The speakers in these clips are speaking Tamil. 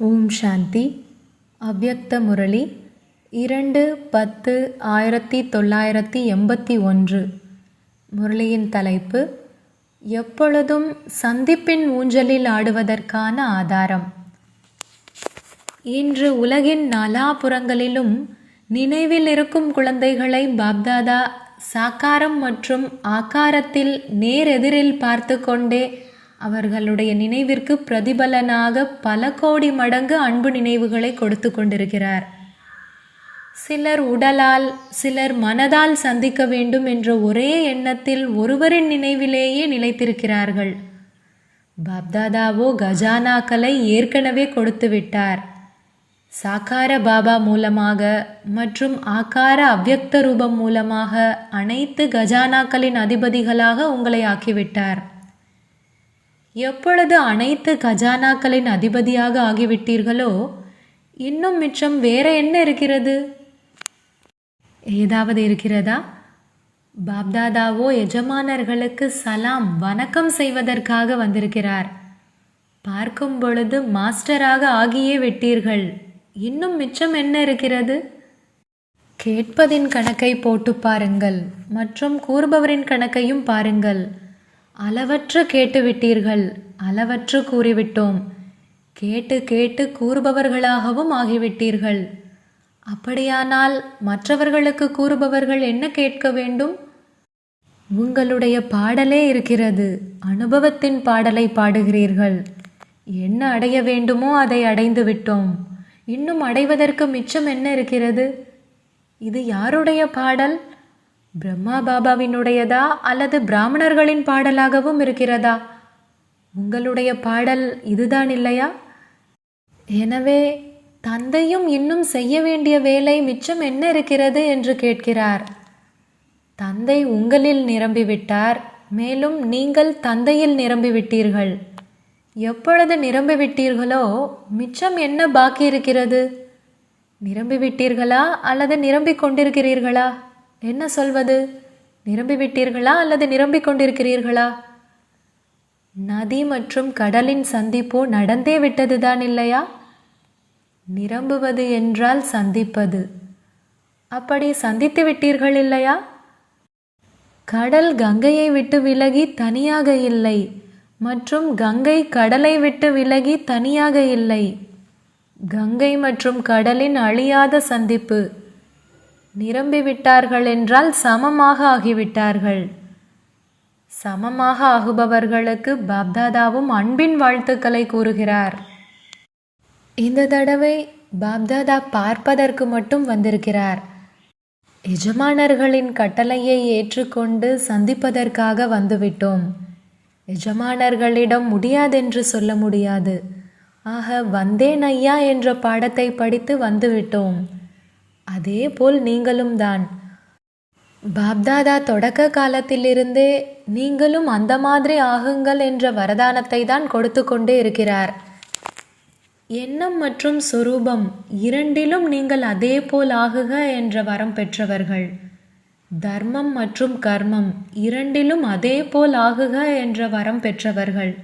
ஓம் சாந்தி. அவ்யக்த முரளி 2-10-1981. முரளியின் தலைப்பு: எப்பொழுதும் சந்திப்பின் ஊஞ்சலில் ஆடுவதற்கான ஆதாரம். இன்று உலகின் நாலாபுறங்களிலும் நினைவில் இருக்கும் குழந்தைகளை பாப்தாதா சாக்காரம் மற்றும் ஆக்காரத்தில் நேரெதிரில் பார்த்து கொண்டே அவர்களுடைய நினைவிற்கு பிரதிபலனாக பல கோடி மடங்கு அன்பு நினைவுகளை கொடுத்து கொண்டிருக்கிறார். சிலர் உடலால், சிலர் மனதால் சந்திக்க வேண்டும் என்ற ஒரே எண்ணத்தில் ஒருவரின் நினைவிலேயே நிலைத்திருக்கிறார்கள். பாப்தாதாவோ கஜானாக்களை ஏற்கனவே கொடுத்து விட்டார். சாக்கார பாபா மூலமாக மற்றும் ஆக்கார அவ்யக்த ரூபம் மூலமாக அனைத்து கஜானாக்களின் அதிபதிகளாக உங்களை ஆக்கிவிட்டார். எப்பொழுது அனைத்து கஜானாக்களின் அதிபதியாக ஆகிவிட்டீர்களோ இன்னும் மிச்சம் வேற என்ன இருக்கிறது? ஏதாவது இருக்கிறதா? பாப்தாதாவோ எஜமானர்களுக்கு சலாம் வணக்கம் செய்வதற்காக வந்திருக்கிறார். பார்க்கும் பொழுது மாஸ்டராக ஆகியே விட்டீர்கள். இன்னும் மிச்சம் என்ன இருக்கிறது? கேட்பதின் கணக்கை போட்டு பாருங்கள் மற்றும் கூறுபவரின் கணக்கையும் பாருங்கள். அளவற்று கேட்டுவிட்டீர்கள், அளவற்று கூறிவிட்டோம். கேட்டு கேட்டு கூறுபவர்களாகவும் ஆகிவிட்டீர்கள். அப்படியானால் மற்றவர்களுக்கு கூறுபவர்கள் என்ன கேட்க வேண்டும்? உங்களுடைய பாடலே இருக்கிறது. அனுபவத்தின் பாடலை பாடுகிறீர்கள். என்ன அடைய வேண்டுமோ அதை அடைந்து விட்டோம். இன்னும் அடைவதற்கு மிச்சம் என்ன இருக்கிறது? இது யாருடைய பாடல்? பிரம்மா பாபாவினுடையதா அல்லது பிராமணர்களின் பாடலாகவும் இருக்கிறதா? உங்களுடைய பாடல் இதுதான் இல்லையா? எனவே தந்தையும் இன்னும் செய்ய வேண்டிய வேலை மிச்சம் என்ன இருக்கிறது என்று கேட்கிறார். தந்தை உங்களில் நிரம்பிவிட்டார், மேலும் நீங்கள் தந்தையில் நிரம்பிவிட்டீர்கள். எப்பொழுது நிரம்பிவிட்டீர்களோ மிச்சம் என்ன பாக்கி இருக்கிறது? நிரம்பிவிட்டீர்களா அல்லது நிரம்பிக் கொண்டிருக்கிறீர்களா? என்ன சொல்வது? நிரம்பிவிட்டீர்களா அல்லது நிரம்பிக் கொண்டிருக்கிறீர்களா? நதி மற்றும் கடலின் சந்திப்போ நடந்தே விட்டதுதான் இல்லையா? நிரம்புவது என்றால் சந்திப்பது. அப்படி சந்தித்து விட்டீர்கள் இல்லையா? கடல் கங்கையை விட்டு விலகி தனியாக இல்லை மற்றும் கங்கை கடலை விட்டு விலகி தனியாக இல்லை. கங்கை மற்றும் கடலின் அழியாத சந்திப்பு. நிரம்பிவிட்டார்கள் என்றால் சமமாக ஆகிவிட்டார்கள். சமமாக ஆகுபவர்களுக்கு பாப்தாதாவும் அன்பின் வாழ்த்துக்களை கூறுகிறார். இந்த தடவை பாப்தாதா பார்ப்பதற்கு மட்டும் வந்திருக்கிறார். எஜமானர்களின் கட்டளையை ஏற்றுக்கொண்டு சந்திப்பதற்காக வந்துவிட்டோம். எஜமானர்களிடம் முடியாதென்று சொல்ல முடியாது. ஆக வந்தேன் ஐயா என்ற பாடத்தை படித்து வந்துவிட்டோம். அதே போல் நீங்களும் தான். பாப்தாதா தொடக்க காலத்திலிருந்தே நீங்களும் அந்த மாதிரி ஆகுங்கள் என்ற வரதானத்தை தான் கொடுத்து கொண்டே இருக்கிறார். எண்ணம் மற்றும் சொரூபம் இரண்டிலும் நீங்கள் அதே போல் ஆகுக என்ற வரம் பெற்றவர்கள். தர்மம் மற்றும் கர்மம் இரண்டிலும் அதே போல் ஆகுக என்ற வரம் பெற்றவர்கள்.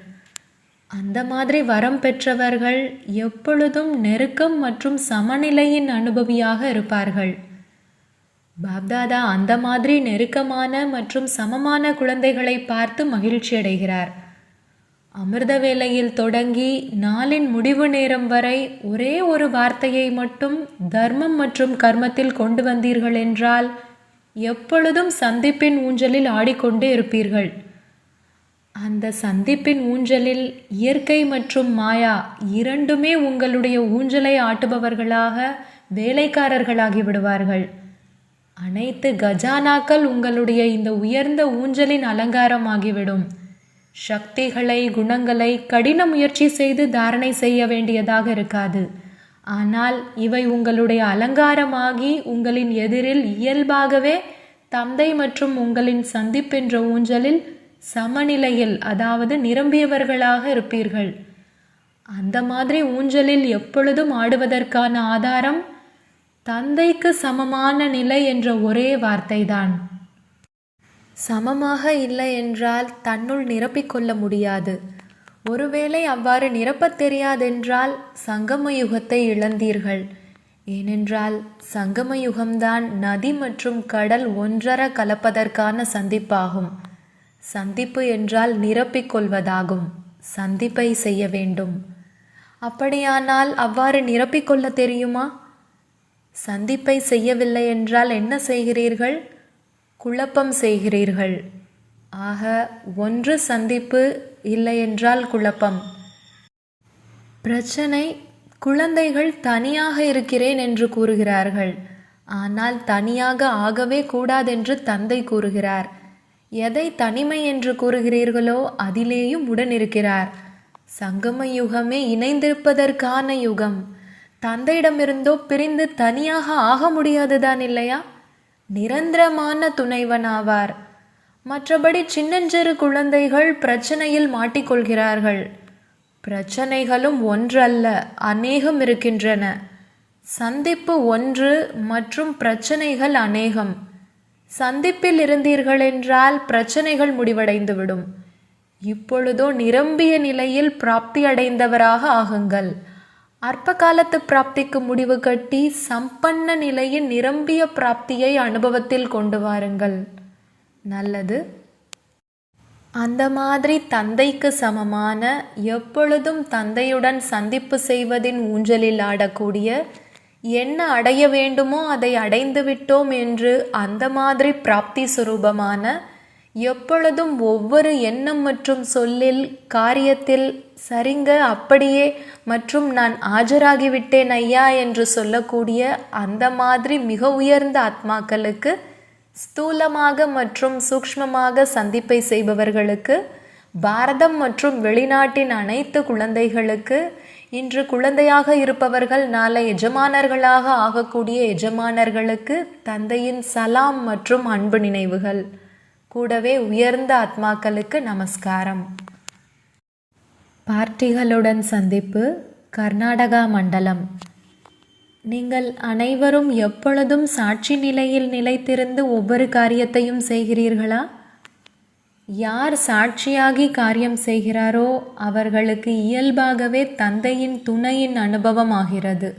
அந்த மாதிரி வரம் பெற்றவர்கள் எப்பொழுதும் நெருக்கம் மற்றும் சமநிலையின் அனுபவியாக இருப்பார்கள். பாப்தாதா அந்த மாதிரி நெருக்கமான மற்றும் சமமான குழந்தைகளை பார்த்து மகிழ்ச்சி அடைகிறார். அமிர்த வேளையில் தொடங்கி நாளின் முடிவு நேரம் வரை ஒரே ஒரு வார்த்தையை மட்டும் தர்மம் மற்றும் கர்மத்தில் கொண்டு வந்தீர்கள் என்றால் எப்பொழுதும் சந்திப்பின் ஊஞ்சலில் ஆடிக்கொண்டே இருப்பீர்கள். அந்த சந்திப்பின் ஊஞ்சலில் இயற்கை மற்றும் மாயா இரண்டுமே உங்களுடைய ஊஞ்சலை ஆட்டுபவர்களாக வேலைக்காரர்களாகி விடுவார்கள். அனைத்து கஜானாக்கள் உங்களுடைய இந்த உயர்ந்த ஊஞ்சலின் அலங்காரமாகிவிடும். சக்திகளை, குணங்களை கடின முயற்சி செய்து தாரணை செய்ய வேண்டியதாக இருக்காது. ஆனால் இவை உங்களுடைய அலங்காரமாகி உங்களின் எதிரில் இயல்பாகவே தந்தை மற்றும் உங்களின் சந்திப்பென்ற ஊஞ்சலில் சமநிலையில், அதாவது நிரம்பியவர்களாக இருப்பீர்கள். அந்த மாதிரி ஊஞ்சலில் எப்பொழுதும் ஆடுவதற்கான ஆதாரம் தந்தைக்கு சமமான நிலை என்ற ஒரே வார்த்தைதான். சமமாக இல்லை என்றால் தன்னுள் நிரப்பிக்கொள்ள முடியாது. ஒருவேளை அவ்வாறு நிரப்பத் தெரியாதென்றால் சங்கம யுகத்தை இழந்தீர்கள். ஏனென்றால் சங்கம யுகம்தான் நதி மற்றும் கடல் ஒன்றர கலப்பதற்கான சந்திப்பாகும். சந்திப்பு என்றால் நிரப்பிக் கொள்வதாகும். சந்திப்பை செய்ய வேண்டும். அப்படியானால் அவ்வாறு நிரப்பிக்கொள்ள தெரியுமா? சந்திப்பை செய்யவில்லை என்றால் என்ன செய்கிறீர்கள்? குழப்பம் செய்கிறீர்கள். ஆக ஒன்று சந்திப்பு, இல்லை என்றால் குழப்பம். பிரச்சனை, குழந்தைகள் தனியாக இருக்கிறேன் என்று கூறுகிறார்கள். ஆனால் தனியாக ஆகவே கூடாதென்று தந்தை கூறுகிறார். எதை தனிமை என்று கூறுகிறீர்களோ அதிலேயும் உடனிருக்கிறார். சங்கம யுகமே இணைந்திருப்பதற்கான யுகம். தந்தையிடமிருந்தோ பிரிந்து தனியாக ஆக முடியாதுதான் இல்லையா? நிரந்தரமான துணைவனாவார். மற்றபடி சின்னஞ்சிறு குழந்தைகள் பிரச்சனையில் மாட்டிக்கொள்கிறார்கள். பிரச்சனைகளும் ஒன்றல்ல, அநேகம் இருக்கின்றன. சந்திப்பு ஒன்று மற்றும் பிரச்சனைகள் அநேகம். சந்திப்பில் இருந்தீர்கள் என்றால் பிரச்சனைகள் முடிவடைந்துவிடும். இப்பொழுதோ நிரம்பிய நிலையில் பிராப்தி அடைந்தவராக ஆகுங்கள். அற்ப காலத்து பிராப்திக்கு முடிவு கட்டி சம்பன்ன நிலையின் நிரம்பிய பிராப்தியை அனுபவத்தில் கொண்டு வாருங்கள். நல்லது. அந்த மாதிரி தந்தைக்கு சமமான, எப்பொழுதும் தந்தையுடன் சந்திப்பு செய்வதின் ஊஞ்சலில் ஆடக்கூடிய, என்ன அடைய வேண்டுமோ அதை அடைந்து விட்டோம் என்று அந்த மாதிரி பிராப்தி சுரூபமான, எப்பொழுதும் ஒவ்வொரு எண்ணம் மற்றும் சொல்லில் காரியத்தில் சரிங்க அப்படியே மற்றும் நான் ஆஜராகிவிட்டேன் ஐயா என்று சொல்லக்கூடிய அந்த மாதிரி மிக உயர்ந்த ஆத்மாக்களுக்கு, ஸ்தூலமாக மற்றும் சூக்ஷ்மமாக சந்திப்பை செய்பவர்களுக்கு, பாரதம் மற்றும் வெளிநாட்டின் அனைத்து குழந்தைகளுக்கு, இன்று குழந்தையாக இருப்பவர்கள் நாளை எஜமானர்களாக ஆகக்கூடிய எஜமானர்களுக்கு தந்தையின் சலாம் மற்றும் அன்பு நினைவுகள். கூடவே உயர்ந்த ஆத்மாக்களுக்கு நமஸ்காரம். பார்ட்டிகளுடன் சந்திப்பு, கர்நாடகா மண்டலம். நீங்கள் அனைவரும் எப்பொழுதும் சாட்சி நிலையில் நிலைத்திருந்து ஒவ்வொரு காரியத்தையும் செய்கிறீர்களா? யார் சாட்சியாகி காரியம் செய்கிறாரோ அவர்களுக்கு இயல்பாகவே தந்தையின் துணையின் அனுபவம் ஆகிறது.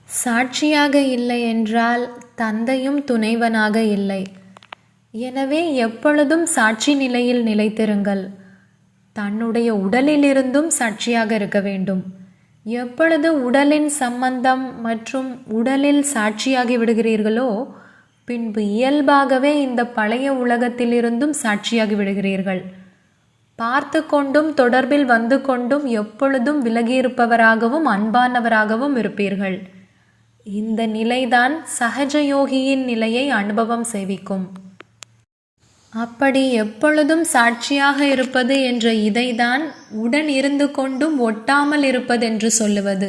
சாட்சியாக இல்லை என்றால் தந்தையும் துணைவனாக இல்லை. எனவே எப்பொழுதும் சாட்சி நிலையில் நிலைத்திருங்கள். தன்னுடைய உடலிலிருந்தும் சாட்சியாக இருக்க வேண்டும். எப்பொழுது உடலின் சம்பந்தம் மற்றும் உடலில் சாட்சியாகி விடுகிறீர்களோ பின்பு இயல்பாகவே இந்த பழைய உலகத்திலிருந்தும் சாட்சியாகி விடுகிறீர்கள். பார்த்து கொண்டும் தொடர்பில் வந்து கொண்டும் எப்பொழுதும் விலகியிருப்பவராகவும் அன்பானவராகவும் இருப்பீர்கள். இந்த நிலைதான் சகஜயோகியின் நிலையை அனுபவம் செய்விக்கும். அப்படி எப்பொழுதும் சாட்சியாக இருப்பது என்ற இதைதான் உடன் இருந்து கொண்டும் ஒட்டாமல் இருப்பதென்று சொல்லுவது.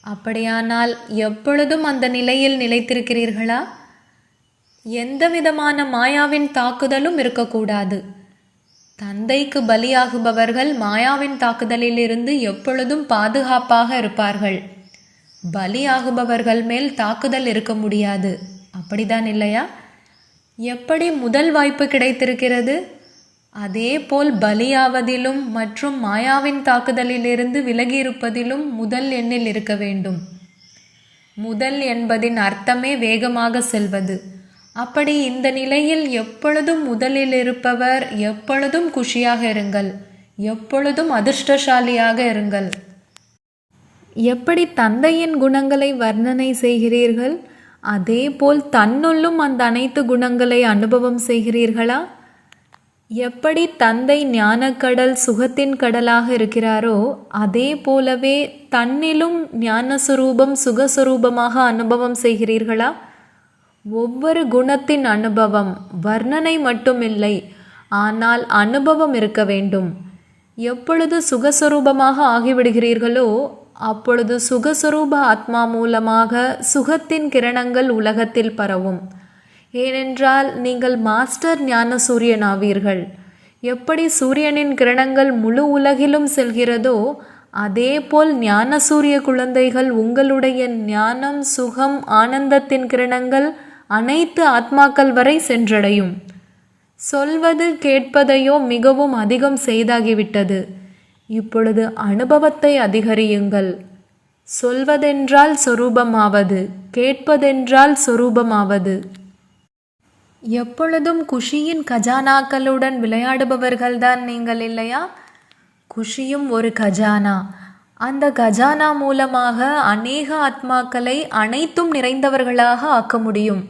அப்படியானால் எப்பொழுதும் அந்த நிலையில் நிலைத்திருக்கிறீர்களா? எந்த விதமான மாயாவின் தாக்குதலும் இருக்கக்கூடாது. தந்தைக்கு பலியாகுபவர்கள் மாயாவின் தாக்குதலிலிருந்து எப்பொழுதும் பாதுகாப்பாக இருப்பார்கள். பலியாகுபவர்கள் மேல் தாக்குதல் இருக்க முடியாது. அப்படிதான் இல்லையா? எப்படி முதல் வாய்ப்பு கிடைத்திருக்கிறது, அதே போல் பலியாவதிலும் மற்றும் மாயாவின் தாக்குதலிலிருந்து விலகியிருப்பதிலும் முதல் எண்ணில் இருக்க வேண்டும். முதல் என்பதின் அர்த்தமே வேகமாக செல்வது. அப்படி இந்த நிலையில் எப்பொழுதும் முதலில் இருப்பவர் எப்பொழுதும் குஷியாக இருங்கள், எப்பொழுதும் அதிர்ஷ்டசாலியாக இருங்கள். எப்படி தந்தையின் குணங்களை வர்ணனை செய்கிறீர்கள், அதே போல் தன்னுள்ளும் அந்த அனைத்து குணங்களை அனுபவம் செய்கிறீர்களா? எப்படி தந்தை ஞானக்கடல் சுகத்தின் கடலாக இருக்கிறாரோ அதே போலவே தன்னிலும் ஞானஸ்வரூபம் சுகஸ்வரூபமாக அனுபவம் செய்கிறீர்களா? ஒவ்வொரு குணத்தின் அனுபவம், வர்ணனை மட்டுமில்லை, ஆனால் அனுபவம் இருக்க வேண்டும். எப்பொழுது சுகஸ்வரூபமாக ஆகிவிடுகிறீர்களோ அப்பொழுது சுகஸ்வரூப ஆத்மா மூலமாக சுகத்தின் கிரணங்கள் உலகத்தில் பரவும். ஏனென்றால் நீங்கள் மாஸ்டர் ஞான சூரியன் ஆவீர்கள். எப்படி சூரியனின் கிரணங்கள் முழு உலகிலும் செல்கிறதோ அதேபோல் ஞான சூரிய குழந்தைகள் உங்களுடைய ஞானம், சுகம், ஆனந்தத்தின் கிரணங்கள் அனைத்து ஆத்மாக்கள் வரை சென்றடையும். சொல்வது கேட்பதையோ மிகவும் அதிகம் செய்தாகிவிட்டது. இப்பொழுது அனுபவத்தை அதிகரியுங்கள். சொல்வதென்றால் சொரூபமாவது, கேட்பதென்றால் சொரூபமாவது. எப்பொழுதும் குஷியின் கஜானாக்களுடன் விளையாடுபவர்கள்தான் நீங்கள் இல்லையா? குஷியும் ஒரு கஜானா. அந்த கஜானா மூலமாக அநேக ஆத்மாக்களை அனைத்தும் நிறைந்தவர்களாக ஆக்க முடியும்.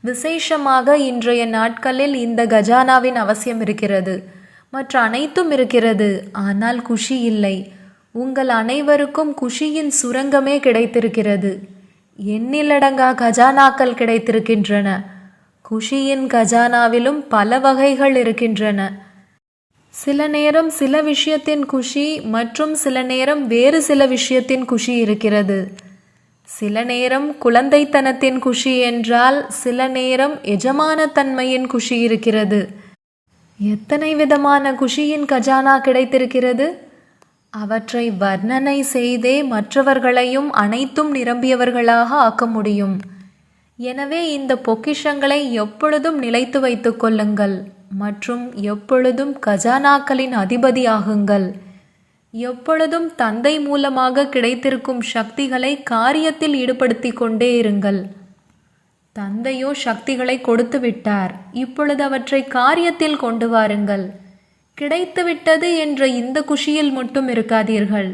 விசேஷமாக இன்றைய நாட்களில் இந்த கஜானாவின் அவசியம் இருக்கிறது. மற்ற அனைத்தும் இருக்கிறது, ஆனால் குஷி இல்லை. உங்கள் அனைவருக்கும் குஷியின் சுரங்கமே கிடைத்திருக்கிறது. எண்ணிலடங்கா கஜானாக்கள் கிடைத்திருக்கின்றன. குஷியின் கஜானாவிலும் பல வகைகள் இருக்கின்றன. சில நேரம் சில விஷயத்தின் குஷி மற்றும் சில நேரம் வேறு சில விஷயத்தின் குஷி இருக்கிறது. சில நேரம் குழந்தைத்தனத்தின் குஷி என்றால் சில நேரம் எஜமானத்தன்மையின் குஷி இருக்கிறது. எத்தனை விதமான குஷியின் கஜானா கிடைத்திருக்கிறது! அவற்றை வர்ணனை செய்தே மற்றவர்களையும் அனைத்தும் நிரம்பியவர்களாக ஆக்க முடியும். எனவே இந்த பொக்கிஷங்களை எப்பொழுதும் நிலைத்து வைத்துக் கொள்ளுங்கள் மற்றும் எப்பொழுதும் கஜானாக்களின் அதிபதியாகுங்கள். எப்பொழுதும் தந்தை மூலமாக கிடைத்திருக்கும் சக்திகளை காரியத்தில் ஈடுபடுத்தி கொண்டே இருங்கள். தந்தையோ சக்திகளை கொடுத்து விட்டார், இப்பொழுது அவற்றை காரியத்தில் கொண்டு வாருங்கள். கிடைத்துவிட்டது என்ற இந்த குஷியில் மட்டும் இருக்காதீர்கள்.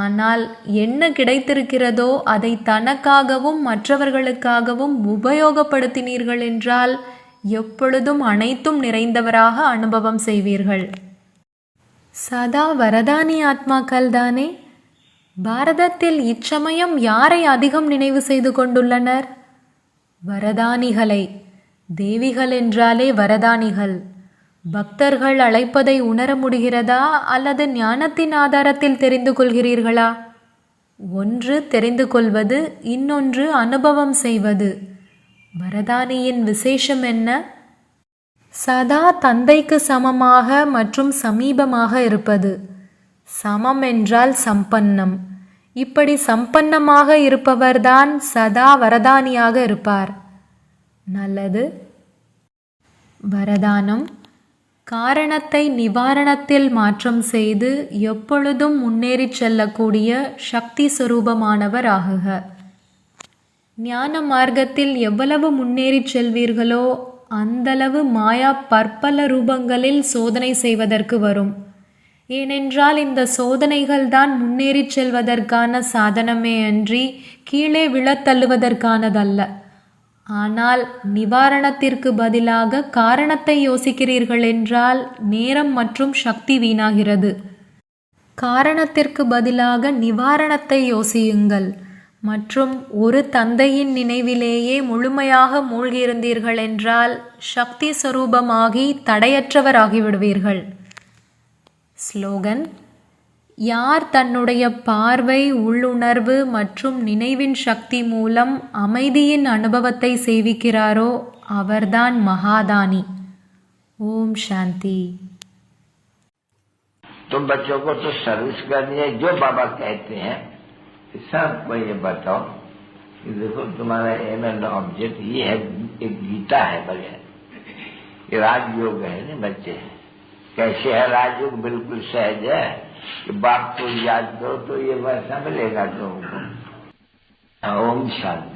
ஆனால் என்ன கிடைத்திருக்கிறதோ அதை தனக்காகவும் மற்றவர்களுக்காகவும் உபயோகப்படுத்தினீர்கள் என்றால் எப்பொழுதும் அனைத்தும் நிறைந்தவராக அனுபவம் செய்வீர்கள். சதா வரதானி ஆத்மாக்கள் தானே? பாரதத்தில் இச்சமயம் யாரை அதிகம் நினைவு செய்து கொண்டுள்ளனர்? வரதானிகளை. தேவிகள் என்றாலே வரதானிகள். பக்தர்கள் அழைப்பதை உணர முடிகிறதா அல்லது ஞானத்தின் ஆதாரத்தில் தெரிந்து கொள்கிறீர்களா? ஒன்று தெரிந்து கொள்வது, இன்னொன்று அனுபவம் செய்வது. வரதானியின் விசேஷம் என்ன? சதா தந்தைக்கு சமமாக மற்றும் சமீபமாக இருப்பது. சமம் என்றால் சம்பன்னம். இப்படி சம்பன்னமாக இருப்பவர்தான் சதா வரதானியாக இருப்பார். நல்லது. வரதானம் காரணத்தை நிவாரணத்தில் மாற்றம் செய்து எப்பொழுதும் முன்னேறிச் செல்லக்கூடிய சக்தி சுரூபமானவர் ஆகுக. ஞான மார்க்கத்தில் எவ்வளவு முன்னேறிச் செல்வீர்களோ அந்தளவு மாயா பற்பல ரூபங்களில் சோதனை செய்வதற்கு வரும். ஏனென்றால் இந்த சோதனைகள் தான் முன்னேறிச் செல்வதற்கான சாதனமே அன்றி கீழே விழத்தள்ளுவதற்கானதல்ல. ஆனால் நிவாரணத்திற்கு பதிலாக காரணத்தை யோசிக்கிறீர்கள் என்றால் நேரம் மற்றும் சக்தி வீணாகிறது. காரணத்திற்கு பதிலாக நிவாரணத்தை யோசியுங்கள் மற்றும் ஒரு தந்தையின் நினைவிலேயே முழுமையாக மூழ்கியிருந்தீர்கள் என்றால் சக்தி சொரூபமாகி தடையற்றவராகிவிடுவீர்கள். ஸ்லோகன்: யார் தன்னுடைய பார்வை, உள்ளுணர்வு மற்றும் நினைவின் சக்தி மூலம் அமைதியின் அனுபவத்தை சேவிக்கிறாரோ அவர்தான் மகாதானி. ஓம் சாந்தி. तुम बच्चों को तो सर्विस करनी है, जो बाबा कहते हैं सबको ये बताओ कि देखो तुम्हारा एम एंड ऑब्जेक्ट ये है, एक गीता है बगैर, ये राजयोग है ना बच्चे। कैसे है राजयोग? बिल्कुल सहज है कि बाप को याद करो तो ये वैसा मिलेगा तुमको। ओम शांति।